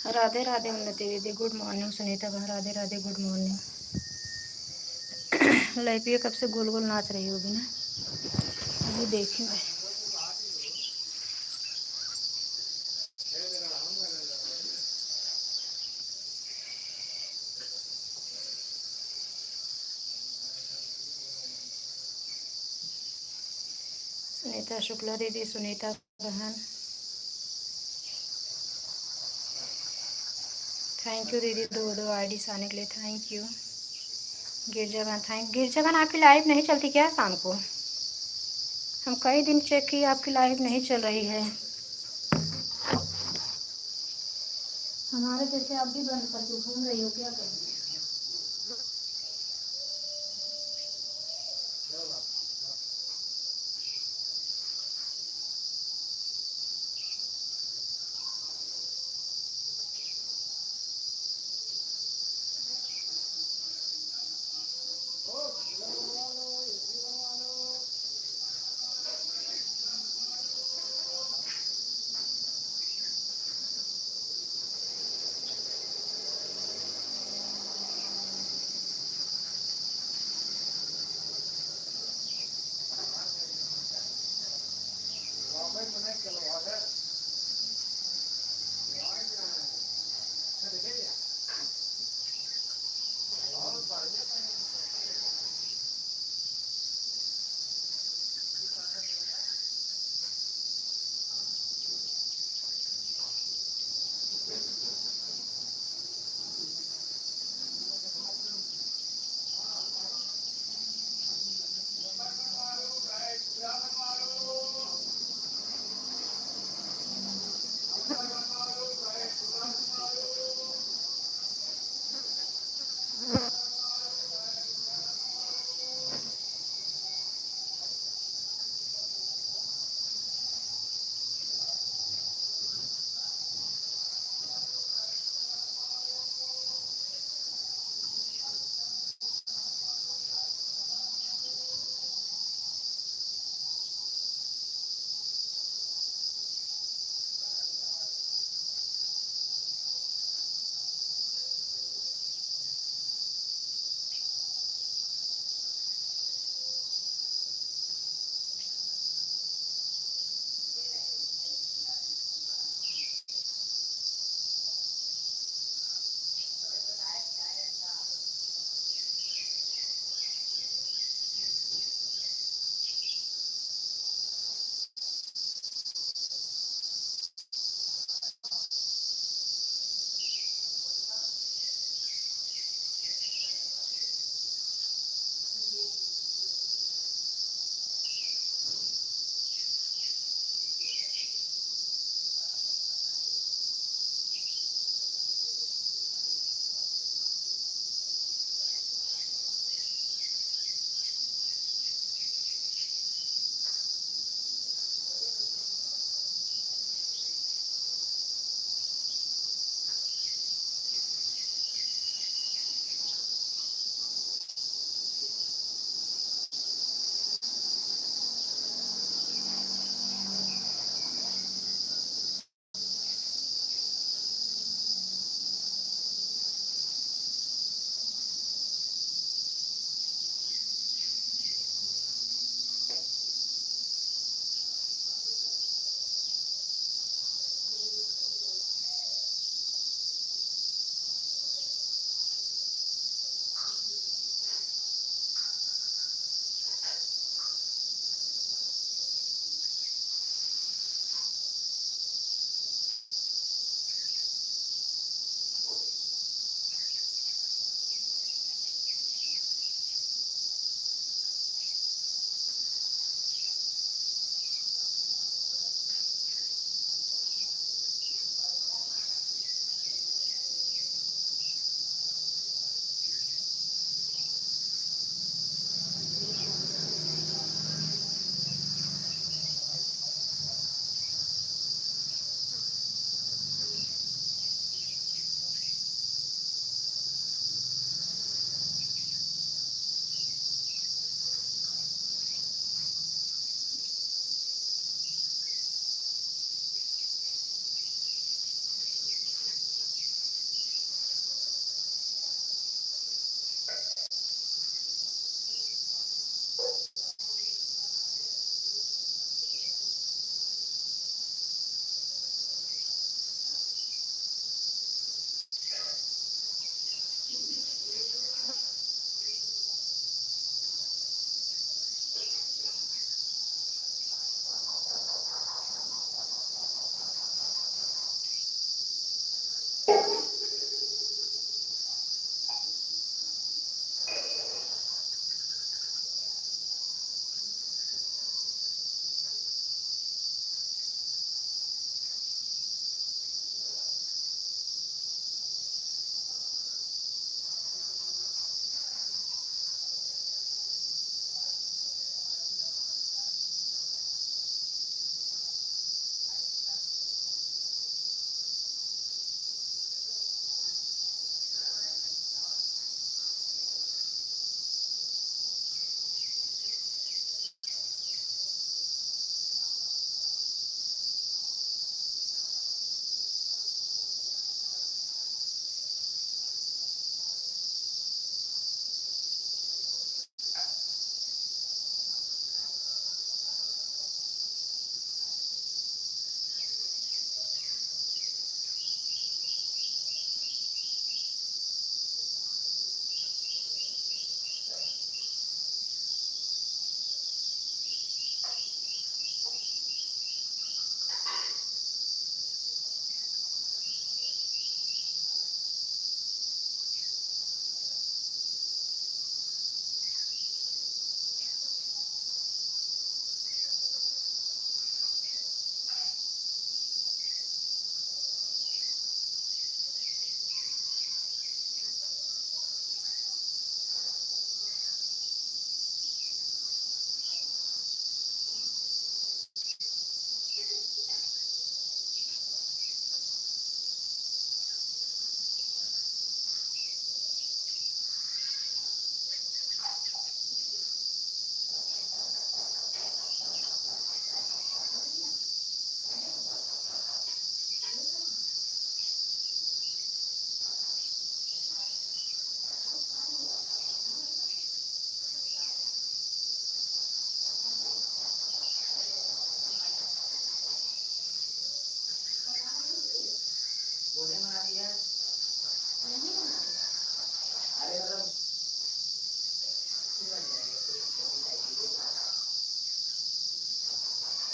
राधे राधे उन्नति दीदी, good morning. Sunita बहन Radhe Radhe, good morning. Life कब से गोल गोल नाच रही होगी ना, अभी देखी मैं। सुनीता शुक्ला दीदी, सुनीता बहन, थैंक यू दीदी, दो दो आईडीज आने के लिए थैंक यू। गिरजा बहन थैंक, गिरजा बहन आपकी लाइव नहीं चलती क्या शाम को? हम कई दिन चेक किए, आपकी लाइव नहीं चल रही है। हमारे जैसे आप भी बंद करके घूम रही हो क्या करें?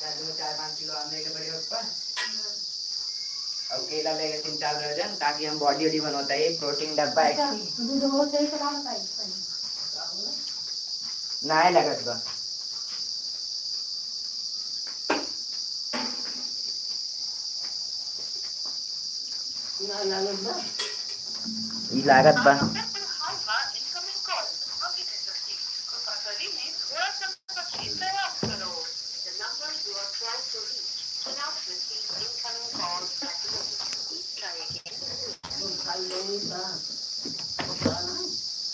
राजू में 4-5 किलो आम लेके बड़े ऊपर और केला लेके 3-4 दर्जन, ताकि हम बॉडी वॉडी बनवाता है। प्रोटीन डब्बा है ना लगत बा ई लागत बा।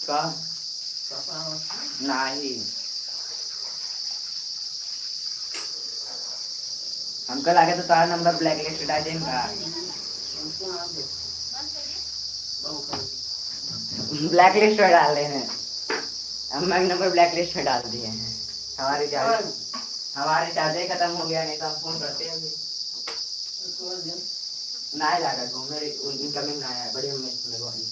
का नहीं हमको लगे तो तारा नंबर ब्लैक लिस्ट हटा देंगे। ब्लैक लिस्ट में डाल रहे हैं, हम एक नंबर ब्लैक लिस्ट में डाल दिए हैं। हमारे चार्जर खत्म हो गया, नहीं तो हम फोन करते हैं अभी। ना लगा तो मेरे इनकमिंग ना आया बड़ी मम्मी इसमें लगवाई।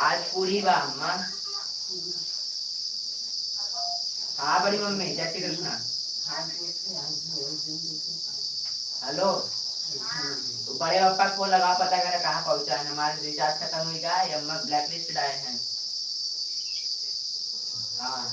आज पूरी बा अम्मा। हाँ बड़ी मम्मी, जय श्री कृष्ण। हेलो, तो बड़े पापा को लगा पता करे कहाँ पहुँचा है। हमारे रिचार्ज खत्म हो गया है, हम ब्लैक लिस्ट आए हैं। हाँ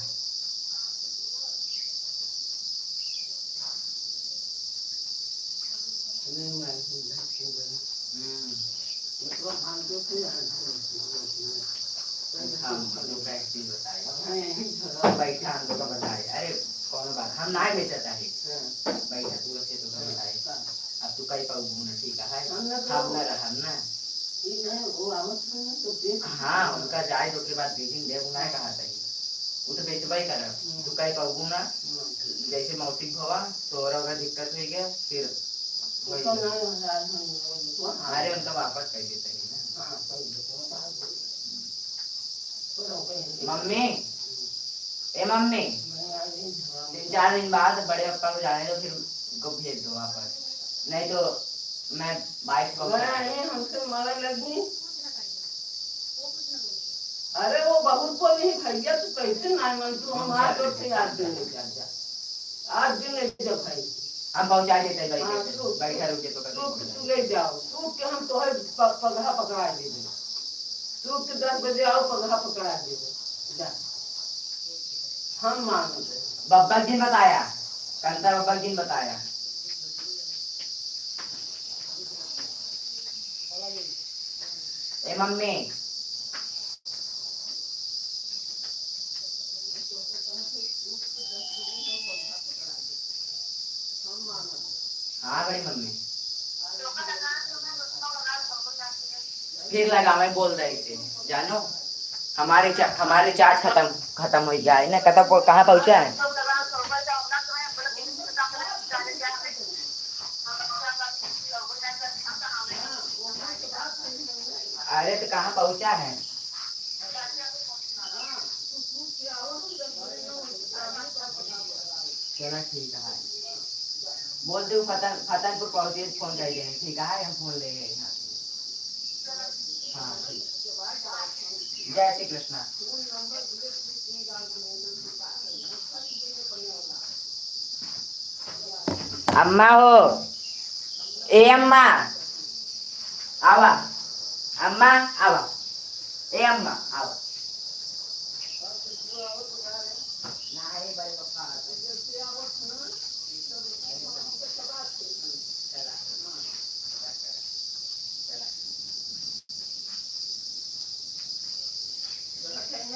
बैठा हम लोग बताए। अरे कौन बात हम ना बेचता है बैठा पूरा से तो बताए। अब तू कई पाऊ घूमना ठीक है हम ना रहा ना। हाँ उनका जाए तो के बाद बेचिंग दे उन्हें कहा था वो तो बेचबा ही कर। तू कई पाऊ घूमना जैसे मौसिक भवा तो और अगर दिक्कत हुई गया फिर अरे उनका वापस कर देता है ना। मम्मी ए मम्मी 3-4 दिन बाद बड़े पापा को जाने दो, फिर को भेज दो वापस, नहीं तो मैं बाइक हमसे मगर लगी। अरे वो बहुत को नहीं भैया तू कैसे ना मन तू हम आज तो आज दिन ले जा भाई हम पहुंचा देते हैं बैठा रुके तो तू ले जाओ तू के हम तो है पगहा पकड़ा दे दे तू के 10 बजे आओ पगहा पकड़ा दे दे जा हम मान बब्बर जी बताया कंता बब्बर जी बताया। ए मम्मी हाँ बड़ी मम्मी फिर लगा मैं बोल रही थी जानो हमारे चार्ज खत्म हो गया है ना। कहाँ पहुँचा है। अरे तो कहाँ पहुँचा है। चलो ठीक है बोल दो फतनपुर पहुँचे फोन कर देंगे ठीक है हम फोन ले गए यहाँ। हाँ ठीक जय श्री कृष्ण। अम्मा हो ए अम्मा आवा अम्मा आवा ए अम्मा आवा नहीं बड़े पापा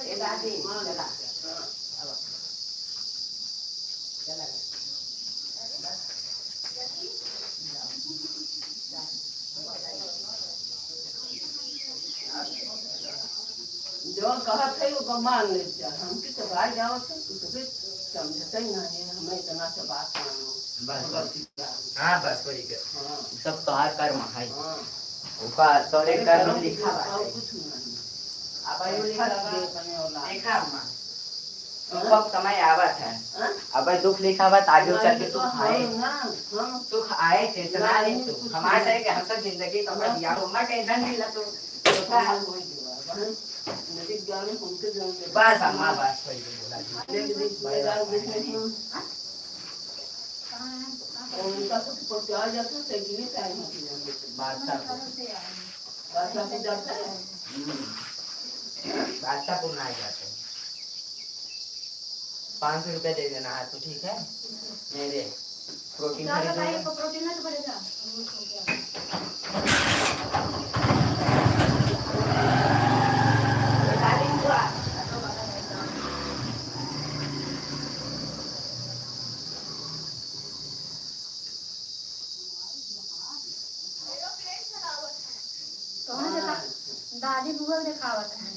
ए दादी चला आवा चला जो कहा थे वो मान ले हम की तो भाई जाओ तो फिर समझते ही नहीं हमें इतना से बात बस हाँ बस वही के सब तोहार कर्म है ऊपर तोरे कर्म लिखा है कुछ नहीं अब आयो लिखा देखा अम्मा अब समय आवत है। अब दुख लिखा हुआ आगे चल के सुख आए, सुख आए टेंशन नहीं तू हमारे से हम सब जिंदगी तो बढ़िया हो मत टेंशन नहीं ला तू बस अम्मा बस उनका तो पहुंचा जाता है कि टाइम बादशाह को जाता है बादशाह को ना जाते 500 रुपया दे देना है तो ठीक है मेरे प्रोटीन प्रोटीन ना तो पड़ेगा दादी बुआ दिखावत है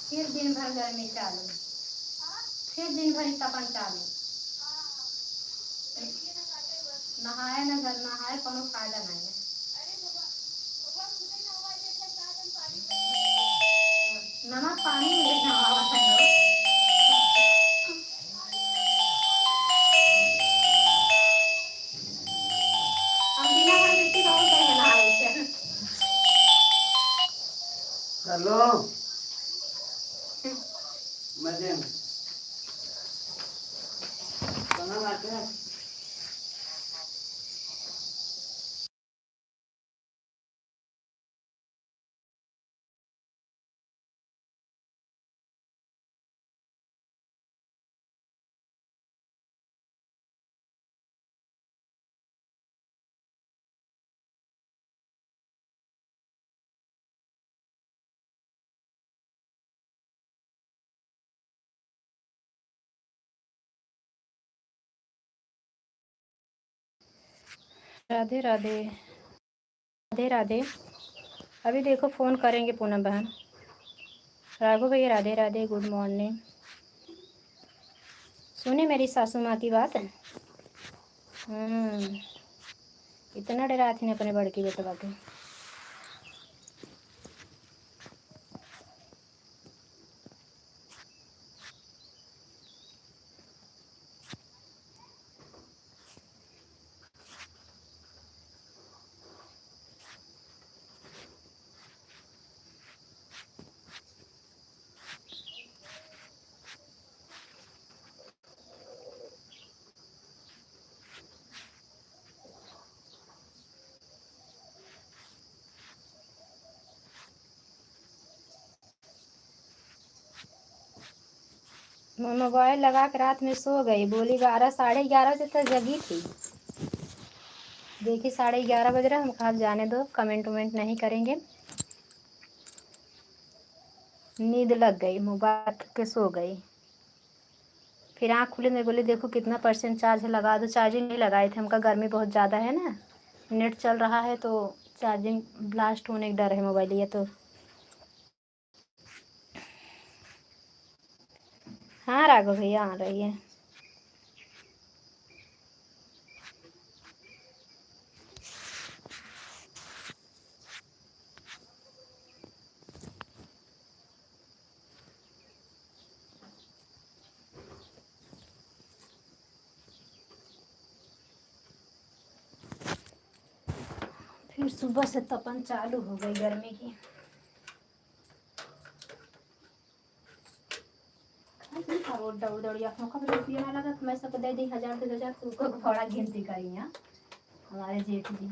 फिर दिन भर गर्मी चालू फिर दिन भर तपन चालू नहाए न घर नहाए कोनो फायदा नहीं है नमक पानी में नहावत है लोग हम बिना भर मिट्टी बहुत देंगे नहाए से हेलो मजे में कहाँ आते हैं राधे राधे राधे राधे अभी देखो फ़ोन करेंगे पूनम बहन राघव भैया राधे राधे गुड मॉर्निंग सुने मेरी सासू माँ की बात इतना डरा थी अपने बड़की बेटवा के मोबाइल लगा कर रात में सो गई बोली 12 साढ़े 11 बजे तक जगी थी देखिए 11:30 बज रहा हम कहा जाने दो कमेंट वमेंट नहीं करेंगे नींद लग गई मोबाइल के सो गई फिर आँख खुली मैं बोली देखो कितना % चार्ज है लगा दो चार्जिंग नहीं लगाए थे हमका गर्मी बहुत ज़्यादा है ना नेट चल रहा है तो चार्जिंग ब्लास्ट होने का डर है मोबाइल ये तो हाँ राघव भैया आ रही है फिर सुबह से तपन चालू हो गई गर्मी की रुपया लगा मैं सबको दे दी 1000 2000 तो बड़ा गिनती करी है हमारे जेठ जी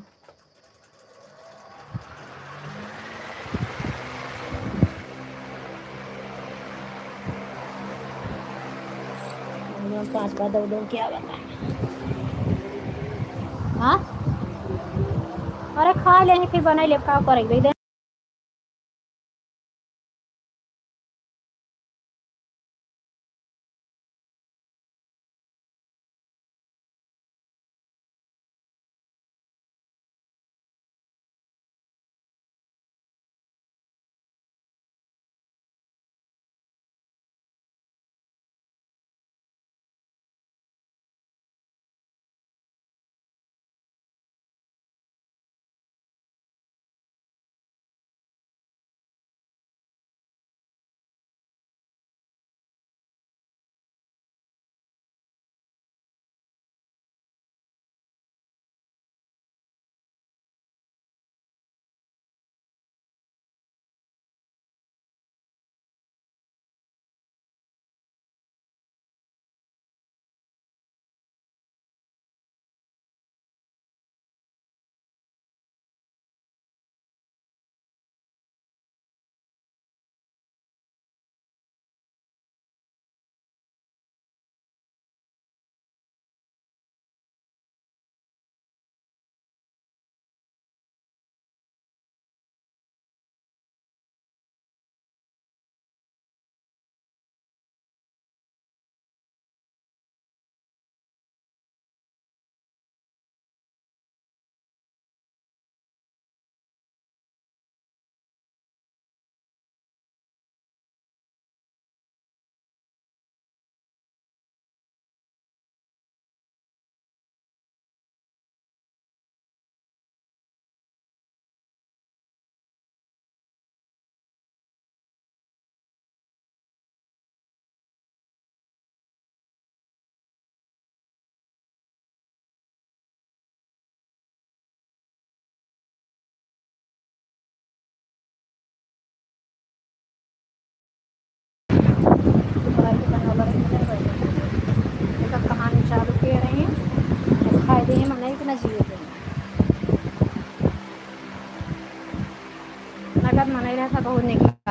पाँच का दो क्या बता हाँ अरे खा ले फिर बना ले का करेंगे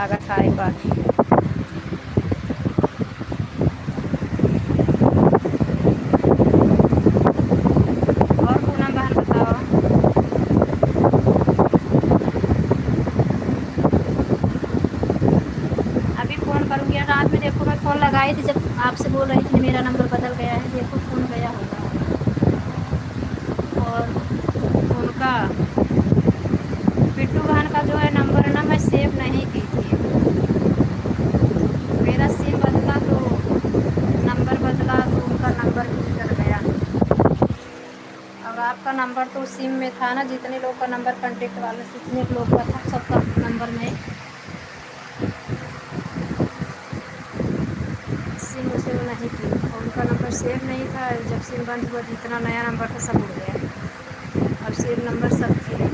लागत है पानी। और पूनम बहन बताओ। अभी फ़ोन करूँगी, रात में देखो मैं फ़ोन लगाई थी जब आपसे बोल रही थी मेरा नंबर बदल गया है, देखो फ़ोन गया होगा। और उनका बिट्टू बहन का जो है नंबर ना मैं सेव नहीं की थी, मेरा सिम बदला तो नंबर बदला तो उनका नंबर भी निकल गया। अब आपका नंबर तो सिम में था ना, जितने लोग का नंबर कॉन्टेक्ट वाले जितने लोग का था सबका नंबर में सिम उसे नहीं की, और उनका नंबर सेव नहीं था। जब सिम बंद हुआ जितना नया नंबर था सब उड़ गया, अब सेव नंबर सब थे।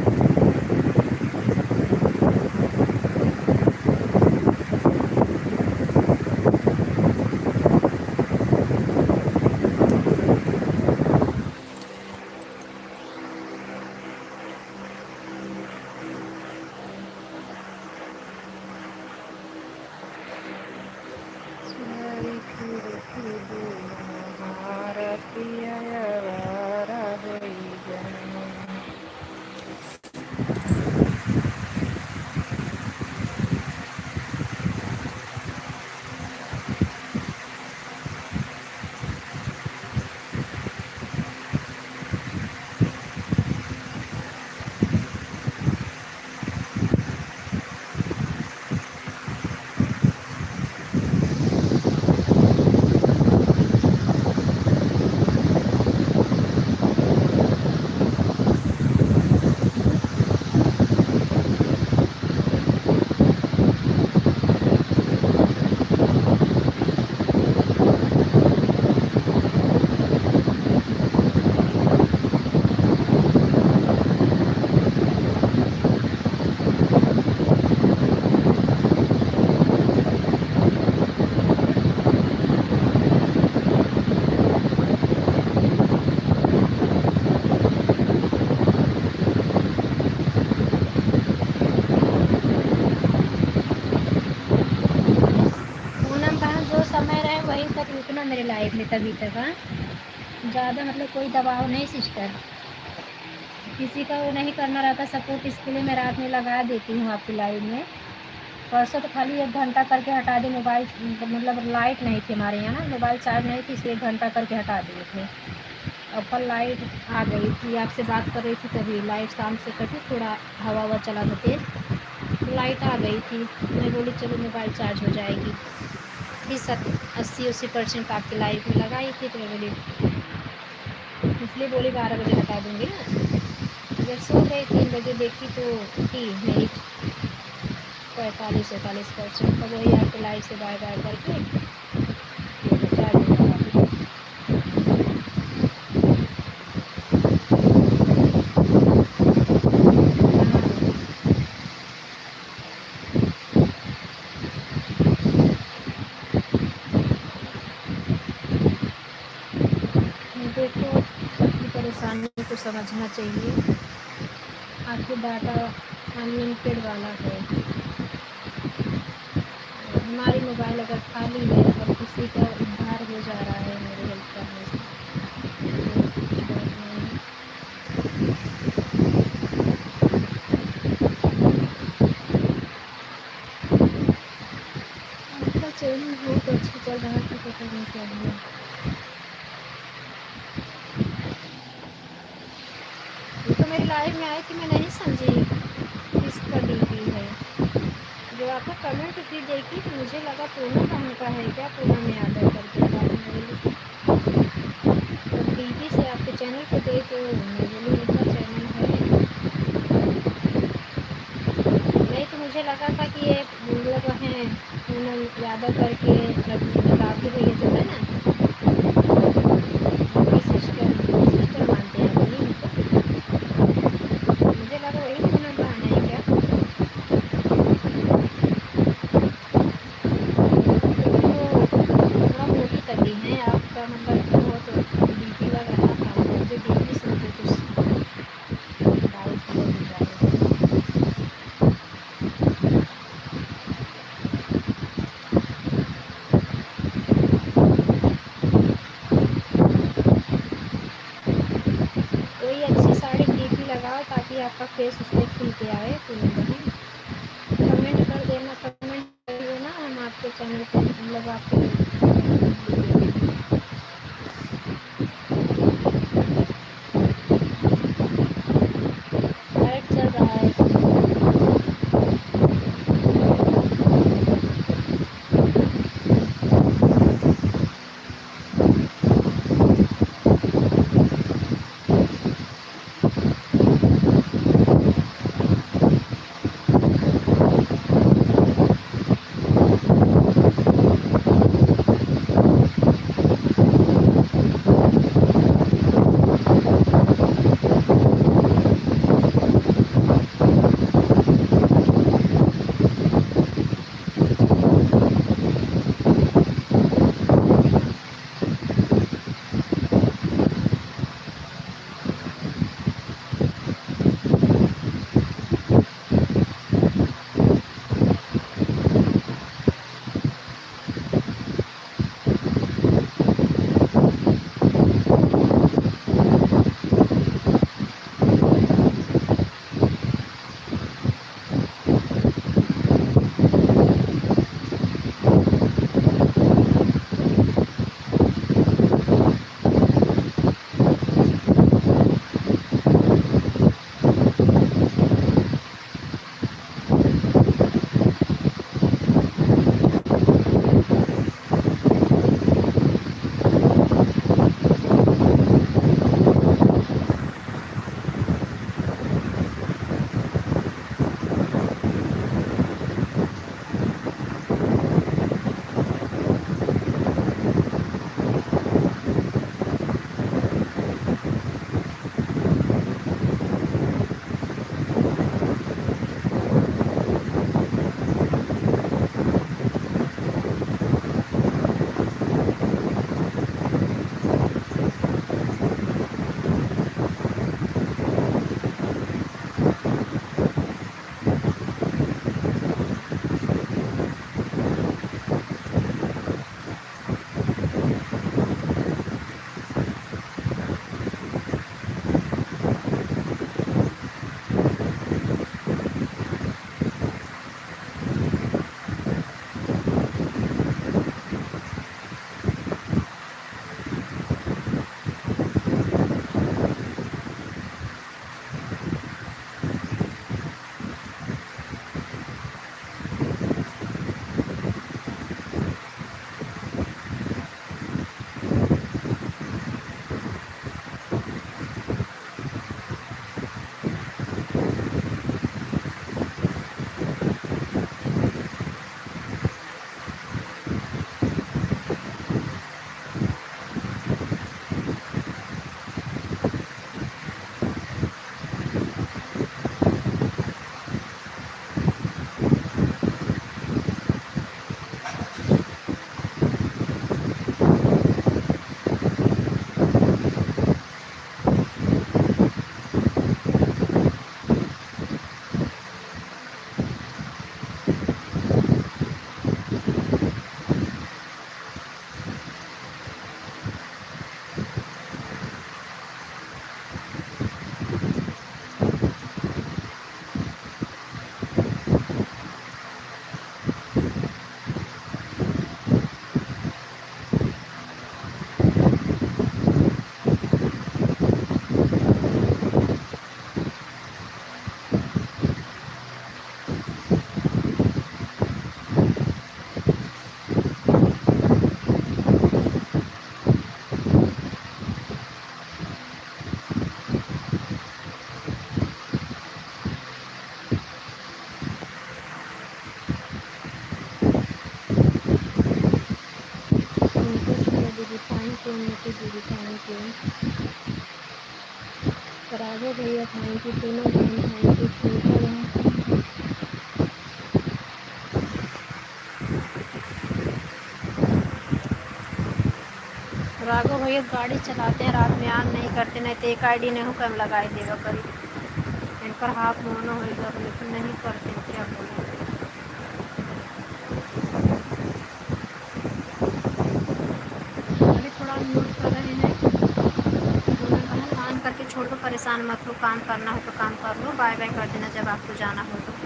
पूनम बहन जो समय रहे वही तक रुकना मेरे लाइफ में तभी तक। हाँ, ज़्यादा मतलब कोई दबाव नहीं सिस्टर, किसी का वो नहीं करना रहता सपोर्ट, इसके लिए मैं रात में लगा देती हूँ आपकी लाइव में। परसों तो खाली 1 घंटा करके हटा दी मोबाइल, मतलब लाइट नहीं थी हमारे यहाँ ना, मोबाइल चार्ज नहीं थी इसलिए 1 घंटा करके हटा दिए थे। और कल लाइट आ गई थी, आपसे बात कर रही थी तभी लाइट शाम से कटी, थोड़ा हवा ववा चला था तेज, लाइट आ गई थी। मैं बोली चलो मोबाइल चार्ज हो जाएगी, फिर 80-80% आपकी लाइफ में लगाई थी, तो मैं बोली इसलिए बोली 12 बजे हटा दूँगी ना। जब सो गई 3 बजे देखी तो थी मेरी 45-45%, तो वही आपके लाइफ से बाय बाय करके चार्ज हो जाएगा। देखो सबकी परेशानी को समझना चाहिए, आपके डाटा अनलिमिटेड वाला है, हमारी मोबाइल अगर खाली है और किसी का उद्धार हो जा रहा है मेरे हेल्प करने से, तो कुछ बात नहीं है। आपका चैनल बहुत अच्छा चल रहा है तो पता नहीं क्या हुआ। ये तो मेरी लाइफ में आई थी, मैं नहीं समझी किसका डीपी है, जो आपने कमेंट की देखी तो मुझे लगा पूनम बहन का है क्या, पूनम यादव करके था। तो डीपी से आपके चैनल को देख के मैं बोली इनका चैनल है, नहीं तो मुझे लगा था कि ये मतलब हैं पूनम यादव करके, मतलब आपके भैया जो है ना उनकी सिस्टर मानते हैं बोली उनको, मुझे लगा वही पूनम बहन है क्या। तो थोड़ा मोटी तगड़ी हैं, आपका मतलब बहुत डीपी लग रहा था, मुझे डीपी से मुझे कुछ डाउट हुआ कि ज़्यादा। ताकि आपका फेस उस पर खुल के आए पूरी तरह। कमेंट कर देना, कमेंट करिए ना, हम आपके चैनल पे मतलब आपके लाइट चल रहा है। दीदी थैंक यू, उन्नति दीदी थैंक यू, राघव भैया थैंक यू, तीनों बहन थैंक यू, सुनीता बहन। राघव भैया गाड़ी चलाते हैं, रात में ऑन नहीं करते, नहीं तो एक आईडी नहीं कम लगाए देगा करी इनकर हाथ मोनो होगा, लेकिन नहीं करते, क्या बोले। अभी थोड़ा म्यूट कर रहे हैं, ऑन करके छोटो परेशान मत हो, काम करना हो तो काम कर लो, बाय बाय कर देना जब आपको जाना हो तो।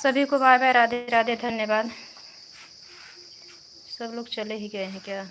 सभी को बाय बाय, राधे राधे, धन्यवाद। सब लोग चले ही गए हैं क्या?